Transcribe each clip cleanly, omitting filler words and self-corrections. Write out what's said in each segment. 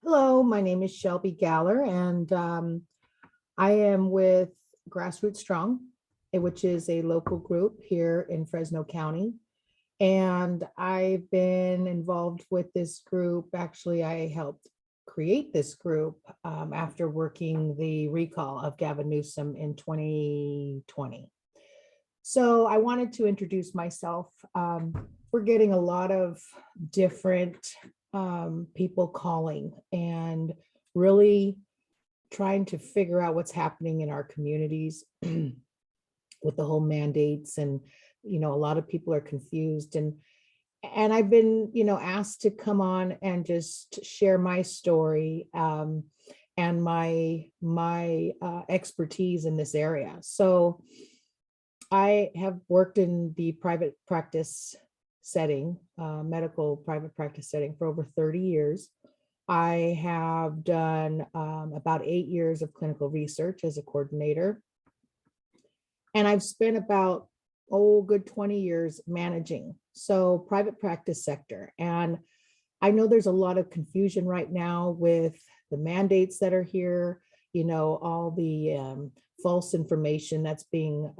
Hello, my name is Shelby Galler, and I am with Grassroots Strong, which is a local group here in Fresno County. And I've been involved with this group. Actually, I helped create this group after working the recall of Gavin Newsom in 2020. So I wanted to introduce myself. We're getting a lot of different people calling and really trying to figure out what's happening in our communities with the whole mandates. And a lot of people are confused, and I've been asked to come on and just share my story, and my expertise in this area. So I have worked in the private practice setting, medical private practice setting, for over 30 years. I have done about 8 years of clinical research as a coordinator. And I've spent about, good 20 years managing. So private practice sector. And I know there's a lot of confusion right now with the mandates that are here, all the false information that's being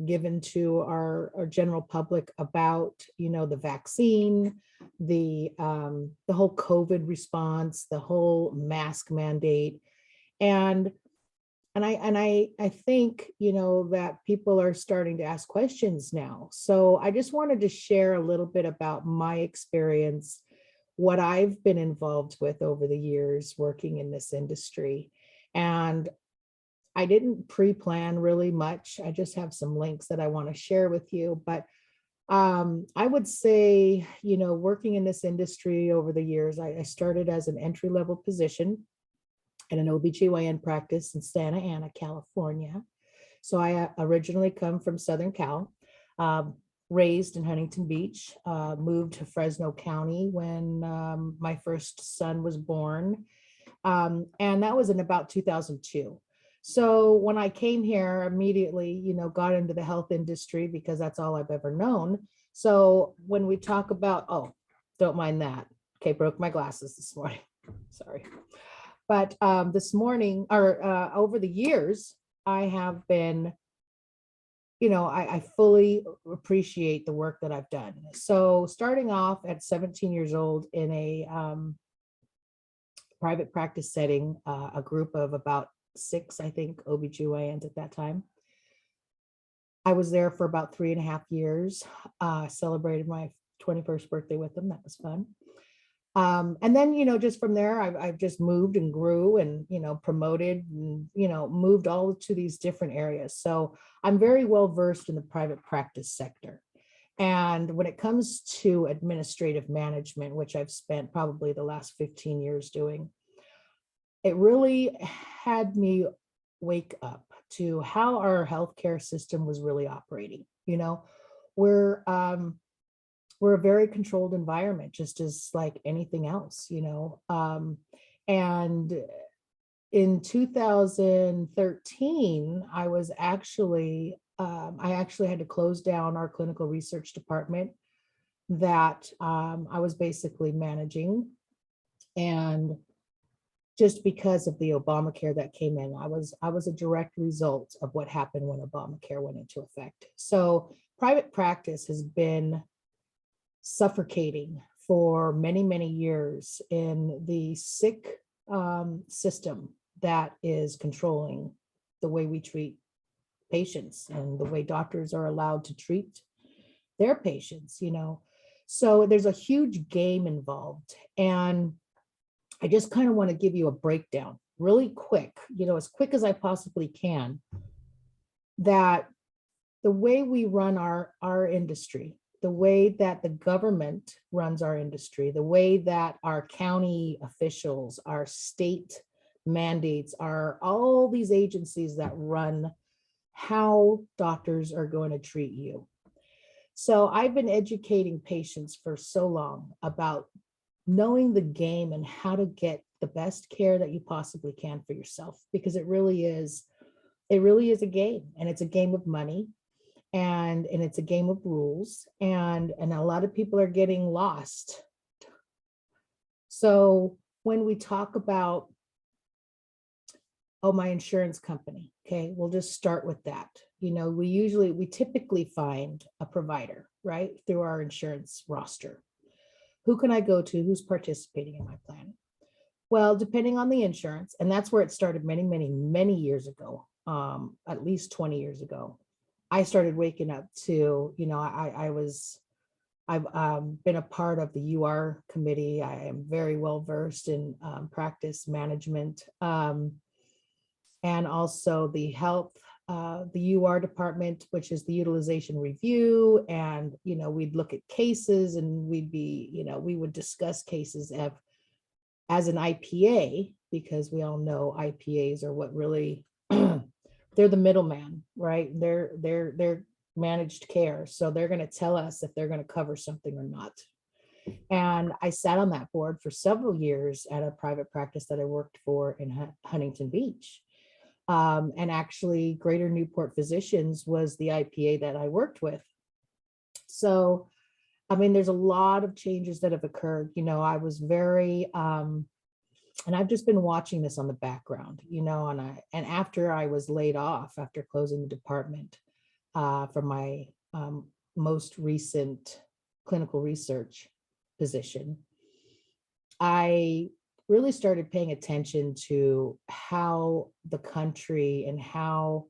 given to our general public about, the vaccine, the whole COVID response, the whole mask mandate. And I think, that people are starting to ask questions now. So I just wanted to share a little bit about my experience, what I've been involved with over the years working in this industry. And I didn't pre-plan really much. I just have some links that I want to share with you. But I would say, working in this industry over the years, I started as an entry-level position at an OBGYN practice in Santa Ana, California. So I originally come from Southern Cal, raised in Huntington Beach, moved to Fresno County when my first son was born. And that was in about 2002. So when I came here, immediately, got into the health industry because that's all I've ever known. So when we talk about, don't mind that. Okay, broke my glasses this morning. Sorry. But this morning, or over the years, I have been, I fully appreciate the work that I've done. So starting off at 17 years old in a private practice setting, a group of about 6, I think, OBGYNs at that time. I was there for about 3.5 years, celebrated my 21st birthday with them. That was fun. And then, just from there, I've just moved and grew and, promoted and, moved all to these different areas. So I'm very well versed in the private practice sector. And when it comes to administrative management, which I've spent probably the last 15 years doing, it really had me wake up to how our healthcare system was really operating. We're a very controlled environment, just as like anything else. And in 2013, I actually had to close down our clinical research department that I was basically managing. And just because of the Obamacare that came in, I was a direct result of what happened when Obamacare went into effect. So private practice has been suffocating for many, many years in the sick system that is controlling the way we treat patients and the way doctors are allowed to treat their patients. So there's a huge game involved. And I just kind of want to give you a breakdown really quick, as quick as I possibly can, that the way we run our industry, the way that the government runs our industry, the way that our county officials, our state mandates, are all these agencies that run how doctors are going to treat you. So I've been educating patients for so long about knowing the game and how to get the best care that you possibly can for yourself, because it really is a game, and it's a game of money, and it's a game of rules, and a lot of people are getting lost. So when we talk about, oh, my insurance company, okay, we'll just start with that. You know, we typically find a provider, right, through our insurance roster. Who can I go to? Who's participating in my plan? Well, depending on the insurance, and that's where it started many, many, many years ago, at least 20 years ago. I started waking up to, you know, I've been a part of the UR committee. I am very well versed in practice management, and also the health, the UR department, which is the utilization review. And, you know, we'd look at cases and we'd be, you know, we would discuss cases as an IPA, because we all know IPAs are what really, they're the middleman, right? They're managed care. So they're going to tell us if they're going to cover something or not. And I sat on that board for several years at a private practice that I worked for in Huntington Beach. And actually Greater Newport Physicians was the IPA that I worked with. So, I mean, there's a lot of changes that have occurred. You know, I was very, and I've just been watching this on the background, you know, and after I was laid off, after closing the department from my most recent clinical research position, I really started paying attention to how the country and how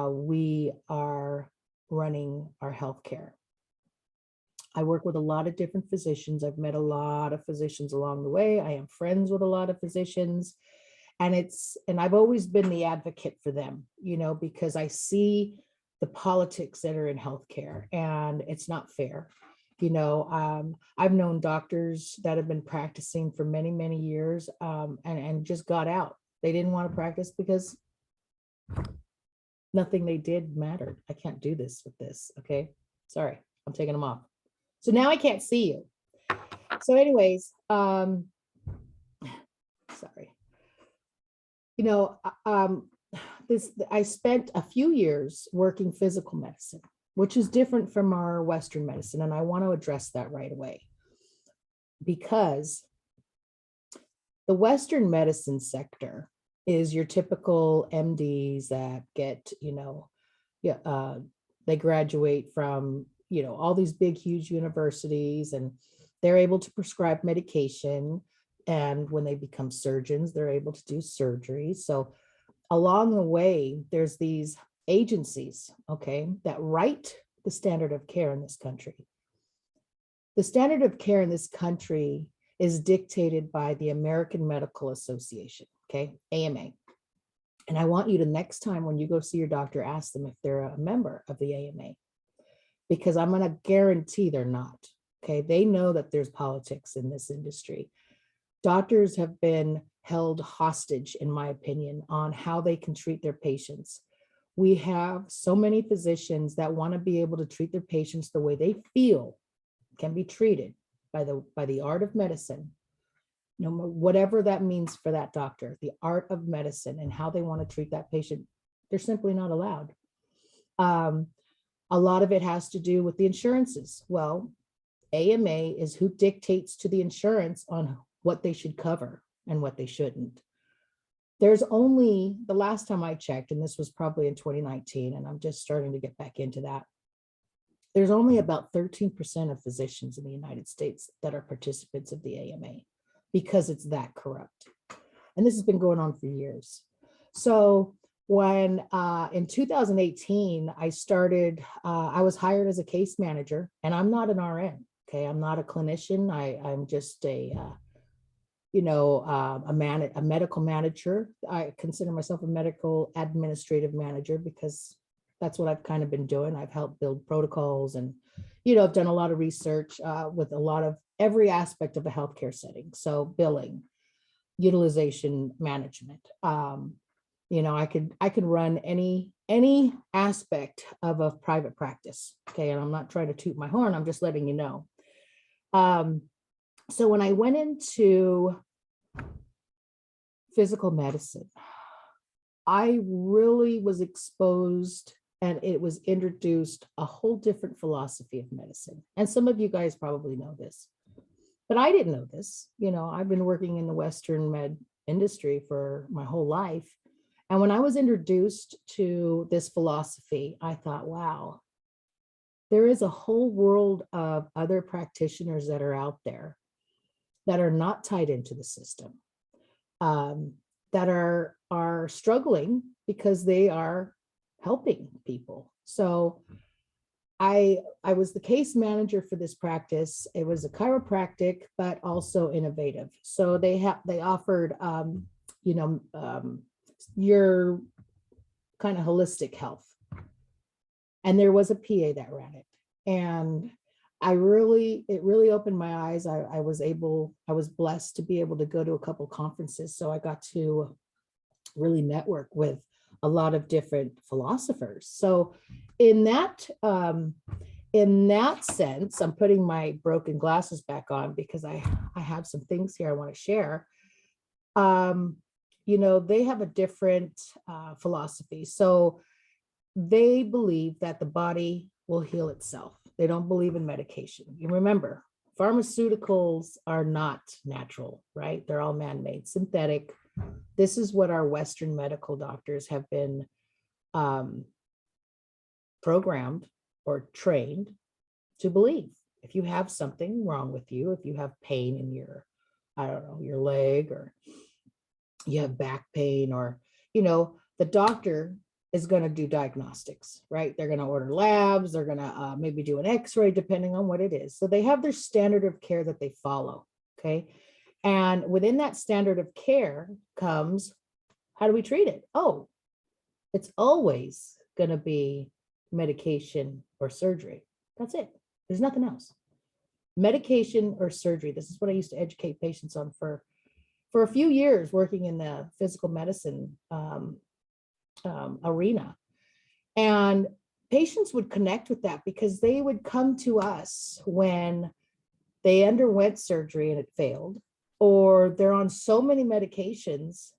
we are running our healthcare. I work with a lot of different physicians. I've met a lot of physicians along the way. I am friends with a lot of physicians, and I've always been the advocate for them, you know, because I see the politics that are in healthcare, and it's not fair. You know, I've known doctors that have been practicing for many, many years, and just got out. They didn't want to practice because nothing they did mattered. I can't do this with this. Okay. Sorry, I'm taking them off. So now I can't see you. So anyways, sorry. You know, I spent a few years working physical medicine, which is different from our Western medicine. And I want to address that right away, because the Western medicine sector is your typical MDs that get, you know, they graduate from, you know, all these big, huge universities, and they're able to prescribe medication. And when they become surgeons, they're able to do surgery. So along the way, there's these agencies, okay, that write the standard of care in this country. The standard of care in this country is dictated by the American Medical Association, okay, AMA. And I want you to, next time when you go see your doctor, ask them if they're a member of the AMA, because I'm going to guarantee they're not, okay? They know that there's politics in this industry. Doctors have been held hostage, in my opinion, on how they can treat their patients. We have so many physicians that want to be able to treat their patients the way they feel can be treated by the art of medicine, no matter whatever that means for that doctor, the art of medicine and how they want to treat that patient. They're simply not allowed. A lot of it has to do with the insurances. Well, AMA is who dictates to the insurance on what they should cover and what they shouldn't. There's only, the last time I checked, and this was probably in 2019, and I'm just starting to get back into that, there's only about 13% of physicians in the United States that are participants of the AMA, because it's that corrupt. And this has been going on for years. So when in 2018, I started, I was hired as a case manager, and I'm not an RN, okay? I'm not a clinician. I'm just a medical manager. I consider myself a medical administrative manager because that's what I've kind of been doing. I've helped build protocols, and, you know, I've done a lot of research with a lot of every aspect of a healthcare setting. So billing, utilization management. You know, I could run any aspect of a private practice. Okay. And I'm not trying to toot my horn. I'm just letting you know. So when I went into physical medicine, I really was exposed, and it was introduced a whole different philosophy of medicine. And some of you guys probably know this. But I didn't know this. I've been working in the Western med industry for my whole life. And when I was introduced to this philosophy, I thought, wow, there is a whole world of other practitioners that are out there that are not tied into the system, that are struggling because they are helping people. So I was the case manager for this practice. It was a chiropractic, but also innovative. So they offered your kind of holistic health. And there was a PA that ran it. And it really opened my eyes. I was blessed to be able to go to a couple conferences. So I got to really network with a lot of different philosophers. So in that sense, I'm putting my broken glasses back on because I have some things here I want to share. They have a different philosophy. So they believe that the body will heal itself. They don't believe in medication. You remember, pharmaceuticals are not natural, right? They're all man-made, synthetic. This is what our Western medical doctors have been programmed or trained to believe. If you have something wrong with you, if you have pain in your, I don't know, your leg, or you have back pain, or, the doctor is going to do diagnostics, right? They're going to order labs. They're going to maybe do an x-ray depending on what it is. So they have their standard of care that they follow, okay? And within that standard of care comes, how do we treat it? Oh, it's always going to be medication or surgery. That's it. There's nothing else. Medication or surgery. This is what I used to educate patients on for a few years, working in the physical medicine arena. And patients would connect with that because they would come to us when they underwent surgery and it failed, or they're on so many medications